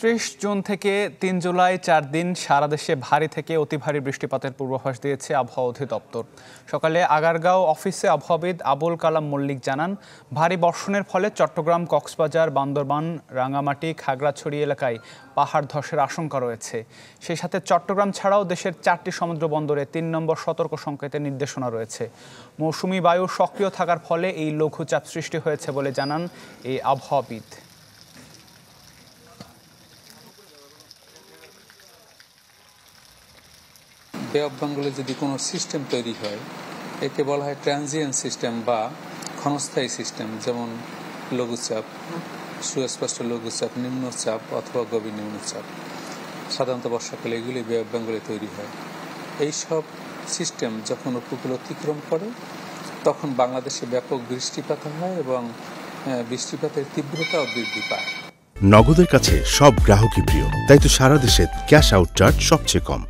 30 June থেকে 3 জুলাই 4 দিন সারা দেশে ভারী থেকে অতি ভারী বৃষ্টিপাতের পূর্বাভাস দিয়েছে আবহাওয়া অধিদপ্তর। সকালে আগারগাঁও অফিসে আবহাওয়াবিদ আবুল কালাম মল্লিক জানান, ভারী বর্ষণের ফলে চট্টগ্রাম, কক্সবাজার, বান্দরবান, রাঙ্গামাটি, খাগড়াছড়ি এলাকায় পাহাড় ধসের আশঙ্কা রয়েছে। সেই সাথে চট্টগ্রাম ছাড়াও দেশের 4টি সমুদ্র বন্দরে 3 নম্বর সতর্ক সংকেতের নির্দেশনা রয়েছে। মৌসুমি বায়ু সক্রিয় থাকার ফলে এই লঘুচাপ সৃষ্টি হয়েছে বলে জানান এই আবহাওয়াবিদ। বে অফ বেঙ্গলে যদি কোনো সিস্টেম তৈরি হয়, একে বলা হয় ট্রানজিয়েন্ট সিস্টেম বা ক্ষণস্থায়ী সিস্টেম, যেমন লঘুচাপ, সুস্পষ্ট লঘুচাপ, নিম্নচাপ অথবা গভীর নিম্নচাপ। সাধারণত বর্ষাকালে এগুলি বে অফ বেঙ্গলে তৈরি হয়। এইসব সিস্টেম যখন উপকূল অতিক্রম করে তখন বাংলাদেশে ব্যাপক বৃষ্টিপাত হয় এবং বৃষ্টিপাতের তীব্রতাও বৃদ্ধি পায়। নগদের কাছে সব গ্রাহকই প্রিয়, তাই তো সারা দেশে ক্যাশ আউট চার্জ সবচেয়ে কম।